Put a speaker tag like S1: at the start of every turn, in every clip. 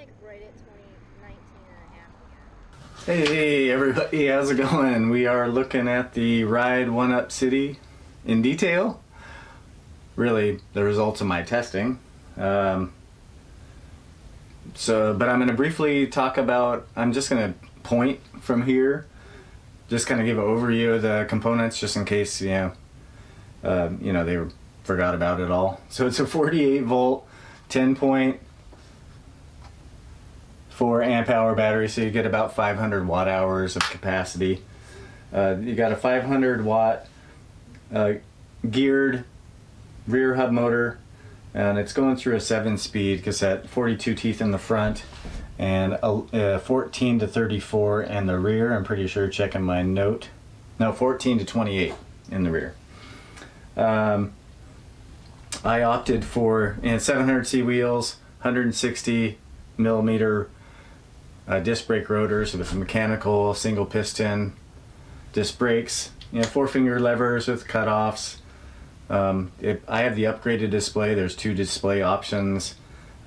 S1: like right at 2019 and a half again.
S2: Hey everybody, how's it going? We are looking at the Ride1up City in detail. Really, the results of my testing. But I'm going to briefly talk about, I'm just going to point from here, just kind of give an overview of the components just in case, they forgot about it all. So it's a 48 volt, 10.4 amp hour battery, so you get about 500 watt hours of capacity. You got a 500 watt geared rear hub motor, and it's going through a 7-speed cassette, 42 teeth in the front and 14 to 34 in the rear. I'm pretty sure, checking my note, no, 14 to 28 in the rear. I opted for 700C wheels, 160 millimeter disc brake rotors with mechanical single piston disc brakes, 4-finger levers with cutoffs. I have the upgraded display. There's 2 display options.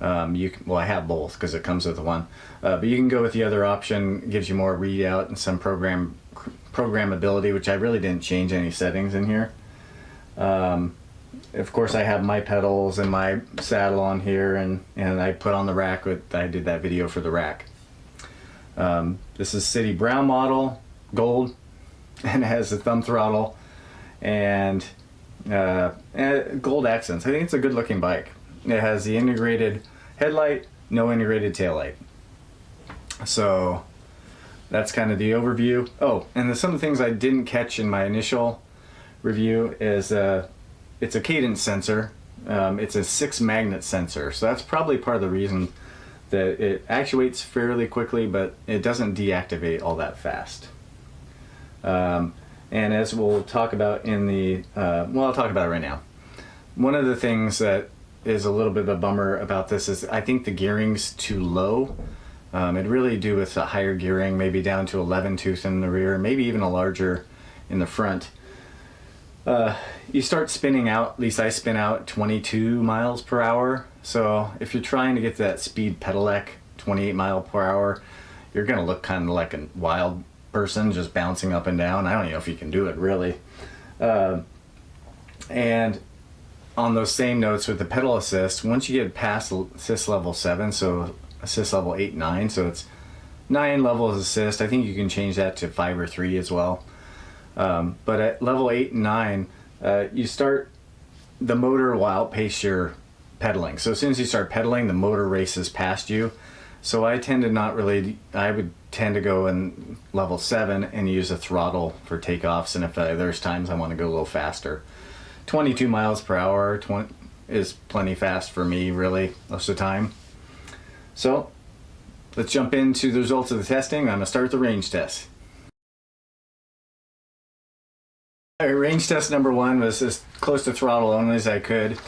S2: I have both because it comes with one, but you can go with the other option. It gives you more readout and some programmability, which I really didn't change any settings in here. Of course, I have my pedals and my saddle on here, and I put on the rack. I did that video for the rack. This is City Brown model, gold, and it has a thumb throttle and gold accents. I think it's a good looking bike. It has the integrated headlight, no integrated taillight. So that's kind of the overview. Oh, and some of the things I didn't catch in my initial review is it's a cadence sensor. It's a 6-magnet sensor, so that's probably part of the reason that it actuates fairly quickly, but it doesn't deactivate all that fast. And as we'll talk about in the, I'll talk about it right now. One of the things that is a little bit of a bummer about this is I think the gearing's too low. It'd really do with a higher gearing, maybe down to 11 tooth in the rear, maybe even a larger in the front. You start spinning out, at least I spin out 22 miles per hour. So if you're trying to get that speed pedelec, 28 mile per hour, you're gonna look kind of like a wild person just bouncing up and down. I don't even know if you can do it really. And on those same notes with the pedal assist, once you get past assist level 7, so assist level 8, 9, so it's 9 levels of assist. I think you can change that to 5 or 3 as well. But at level 8 and 9, you start, the motor will outpace your pedaling. So as soon as you start pedaling, the motor races past you. So I tend to not really, I would tend to go in level 7 and use a throttle for takeoffs, and if there's times I want to go a little faster. 22 miles per hour is plenty fast for me, really, most of the time. So let's jump into the results of the testing. I'm going to start with the range test. Range test number 1 was as close to throttle only as I could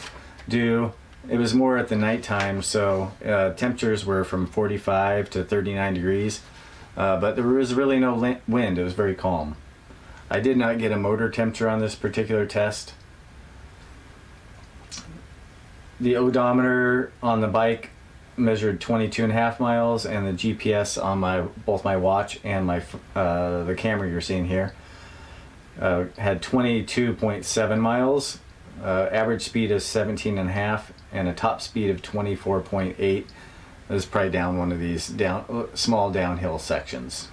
S2: do. It was more at the nighttime, so temperatures were from 45 to 39 degrees, but there was really no wind. It was very calm. I did not get a motor temperature on this particular test. The odometer on the bike measured 22.5 miles, and the GPS on both my watch and the camera you're seeing here had 22.7 miles. Average speed is 17.5, and a top speed of 24.8. It was probably down one of these small downhill sections.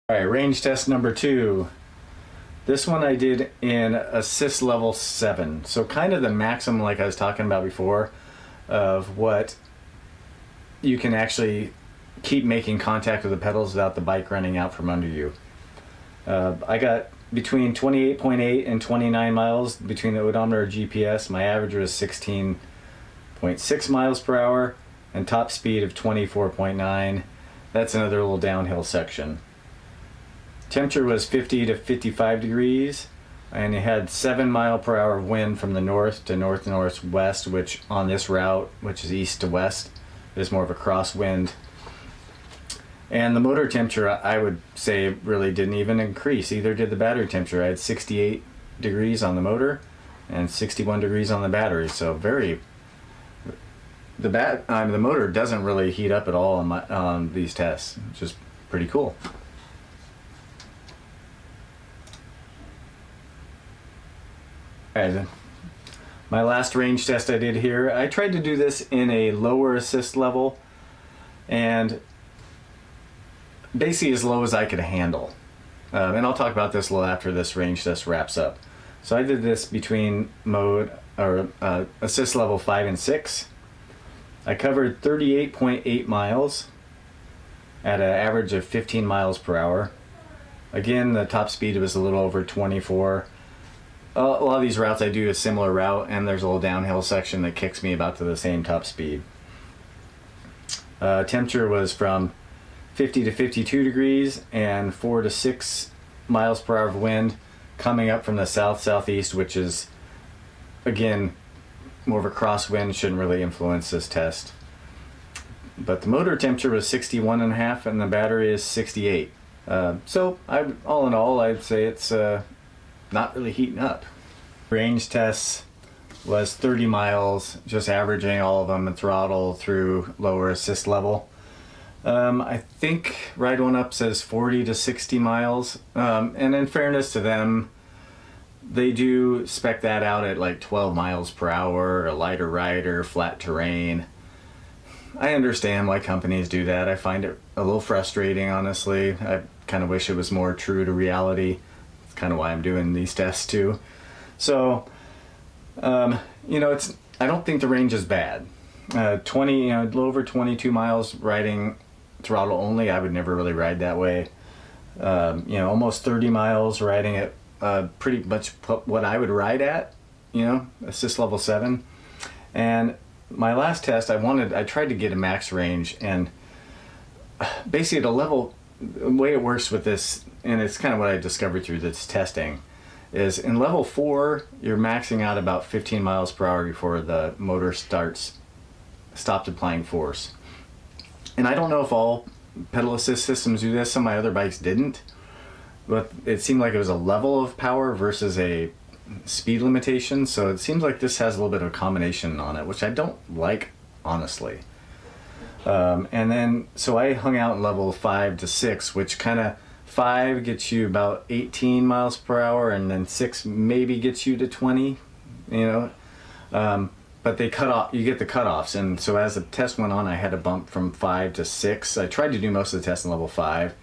S2: All right, range test number 2. This one I did in assist level 7. So kind of the maximum, like I was talking about before, of what you can actually keep making contact with the pedals without the bike running out from under you. I got between 28.8 and 29 miles between the odometer and GPS. My average was 16.6 miles per hour and top speed of 24.9. That's another little downhill section. Temperature was 50 to 55 degrees, and it had 7 mile per hour wind from the north to northwest, which on this route, which is east to west, is more of a crosswind. And the motor temperature, I would say, really didn't even increase. Either did the battery temperature. I had 68 degrees on the motor and 61 degrees on the battery. So the motor doesn't really heat up at all on these tests, which is pretty cool. Alright, my last range test I did here, I tried to do this in a lower assist level and basically as low as I could handle. And I'll talk about this a little after this range test wraps up. So I did this between assist level 5 and 6. I covered 38.8 miles at an average of 15 miles per hour. Again, the top speed was a little over 24. A lot of these routes I do a similar route, and there's a little downhill section that kicks me about to the same top speed. Temperature was from 50 to 52 degrees and 4 to 6 miles per hour of wind coming up from the south-southeast, which is, again, more of a crosswind, shouldn't really influence this test. But the motor temperature was 61.5 and the battery is 68. So all in all, I'd say it's not really heating up. Range tests was 30 miles, just averaging all of them, and throttle through lower assist level. I think Ride1up says 40 to 60 miles, and in fairness to them, they do spec that out at like 12 miles per hour, a lighter rider, flat terrain. I understand why companies do that. I find it a little frustrating, honestly. I kind of wish it was more true to reality. It's kind of why I'm doing these tests too. So, you know, I don't think the range is bad. A little over 22 miles riding throttle only, I would never really ride that way. You know, almost 30 miles riding at pretty much what I would ride at, you know, assist level 7. And my last test, I tried to get a max range, and basically the way it works with this, and it's kind of what I discovered through this testing, is in level 4, you're maxing out about 15 miles per hour before the motor stopped applying force. And I don't know if all pedal assist systems do this. Some of my other bikes didn't, but it seemed like it was a level of power versus a speed limitation. So it seems like this has a little bit of a combination on it, which I don't like, honestly. And then, so I hung out in level 5 to 6, which kind of 5 gets you about 18 miles per hour, and then 6 maybe gets you to 20, you know. But they cut off, you get the cutoffs, and so as the test went on, I had to bump from 5 to 6. I tried to do most of the tests in level 5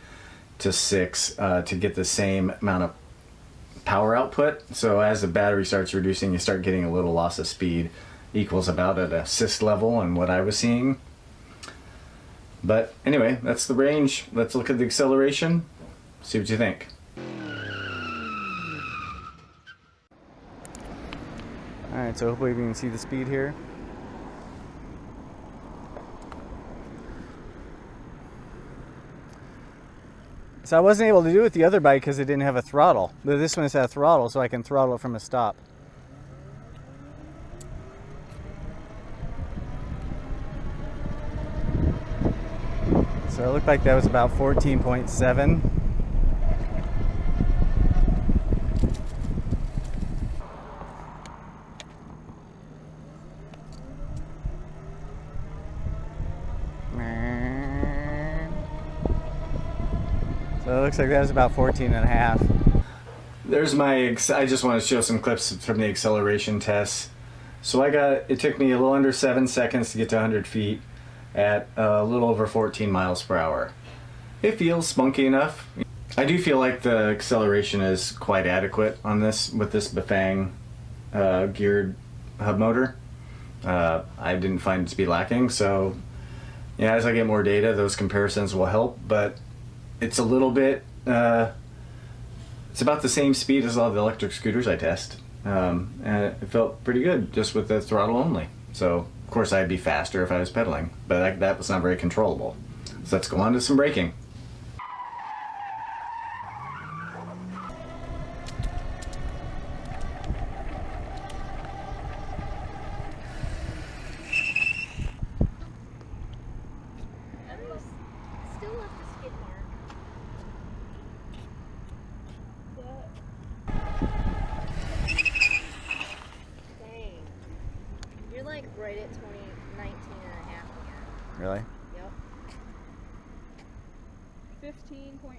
S2: to 6 to get the same amount of power output. So as the battery starts reducing, you start getting a little loss of speed, equals about at assist level and what I was seeing. But anyway, that's the range. Let's look at the acceleration, see what you think. Alright, so hopefully we can see the speed here. So I wasn't able to do it with the other bike because it didn't have a throttle. But this one has a throttle, so I can throttle it from a stop. So it looked like that was about 14.7. So it looks like that was about 14.5. There's I just want to show some clips from the acceleration tests. So it took me a little under 7 seconds to get to 100 feet at a little over 14 miles per hour. It feels spunky enough. I do feel like the acceleration is quite adequate on this, with this Bafang geared hub motor. I didn't find it to be lacking, so yeah, as I get more data, those comparisons will help, but it's a little bit, it's about the same speed as all the electric scooters I test. And it felt pretty good just with the throttle only. So, of course, I'd be faster if I was pedaling, but that was not very controllable. So let's go on to some braking.
S3: 15.4.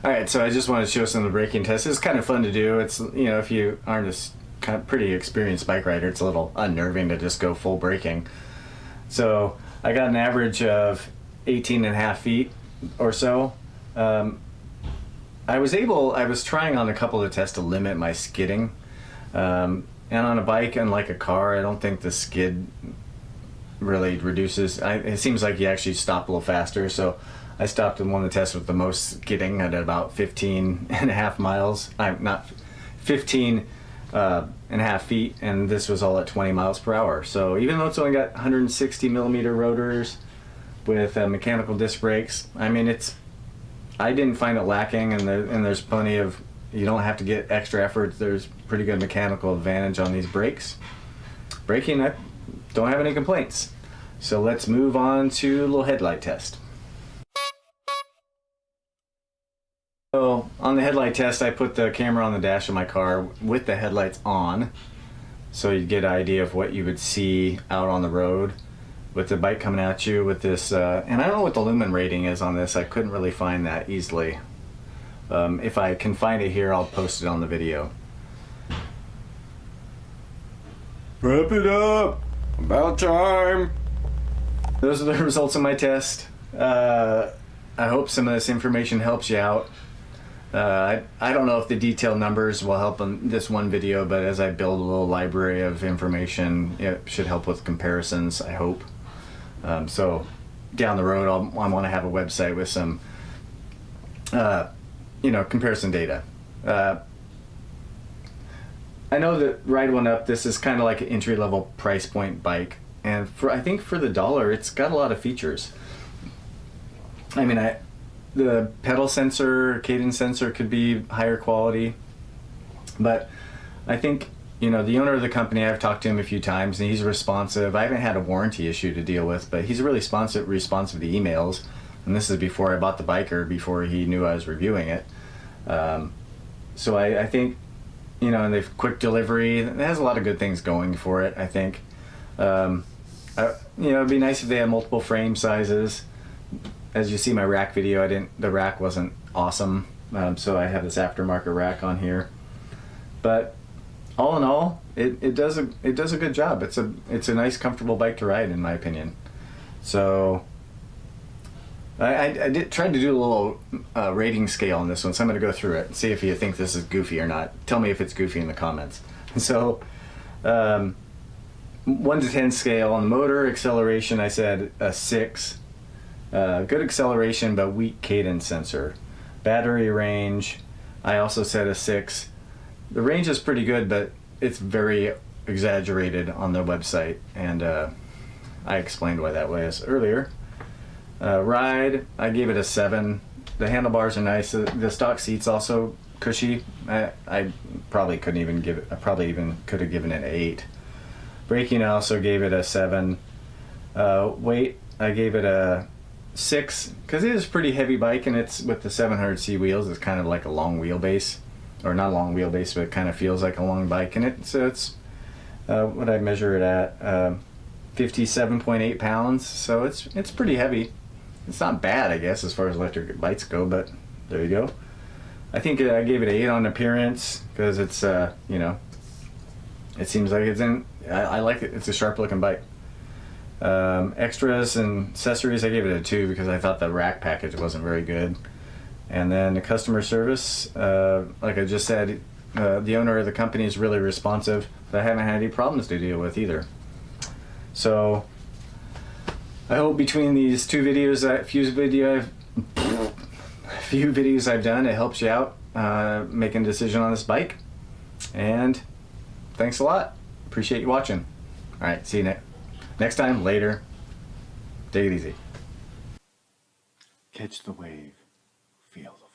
S2: Alright, so I just want to show some of the braking tests. It's kind of fun to do. It's, you know, if you aren't a kind of pretty experienced bike rider, it's a little unnerving to just go full braking. So I got an average of 18.5 feet or so. I was trying on a couple of tests to limit my skidding. And on a bike, unlike a car, I don't think the skid really reduces. It seems like you actually stop a little faster. So I stopped in one of the tests with the most skidding at about 15.5 miles. I'm not 15.5 feet, and this was all at 20 miles per hour. So even though it's only got 160 millimeter rotors with mechanical disc brakes, I mean, I didn't find it lacking, and there's plenty of, you don't have to get extra effort. There's pretty good mechanical advantage on these brakes. Braking, I don't have any complaints. So let's move on to a little headlight test. So on the headlight test, I put the camera on the dash of my car with the headlights on, so you get an idea of what you would see out on the road with the bike coming at you with this, and I don't know what the lumen rating is on this. I couldn't really find that easily. If I can find it here, I'll post it on the video. Wrap it up! About time! Those are the results of my test. I hope some of this information helps you out. I don't know if the detailed numbers will help in this one video, but as I build a little library of information, it should help with comparisons, I hope. So down the road, I want to have a website with some, comparison data. I know that Ride1up, this is kind of like an entry-level price point bike, and I think for the dollar, it's got a lot of features. I mean, the pedal sensor, cadence sensor could be higher quality, but I think, the owner of the company, I've talked to him a few times, and he's responsive. I haven't had a warranty issue to deal with, but he's really responsive to emails, and this is before I bought the bike or before he knew I was reviewing it. So I think, and they've quick delivery. It has a lot of good things going for it, I think. It'd be nice if they had multiple frame sizes. As you see my rack video, the rack wasn't awesome, so I have this aftermarket rack on here. But all in all, it does a good job. It's a nice, comfortable bike to ride, in my opinion. So I tried to do a little rating scale on this one, so I'm going to go through it and see if you think this is goofy or not. Tell me if it's goofy in the comments. So 1 to 10 scale on the motor acceleration, I said a 6. Good acceleration, but weak cadence sensor. Battery range, I also said a 6. The range is pretty good, but it's very exaggerated on their website, and I explained why that was earlier. Ride, I gave it a 7. The handlebars are nice. The stock seat's also cushy. I probably couldn't even give it. I probably even could have given it an 8. Braking, I also gave it a 7. Weight, I gave it a 6 because it is a pretty heavy bike, and it's with the 700C wheels. It's kind of like a long wheelbase, or not a long wheelbase, but it kind of feels like a long bike. And it's what I measure it at, 57.8 pounds. So it's pretty heavy. It's not bad, I guess, as far as electric bikes go, but there you go. I think I gave it an 8 on appearance because it's it seems like it's in. I like it. It's a sharp looking bike. Extras and accessories, I gave it a 2 because I thought the rack package wasn't very good. And then the customer service, like I just said, the owner of the company is really responsive, but I haven't had any problems to deal with either. So I hope between these two videos, few videos I've done, it helps you out making a decision on this bike. And thanks a lot. Appreciate you watching. All right, see you next time, later. Take it easy. Catch the wave, feel the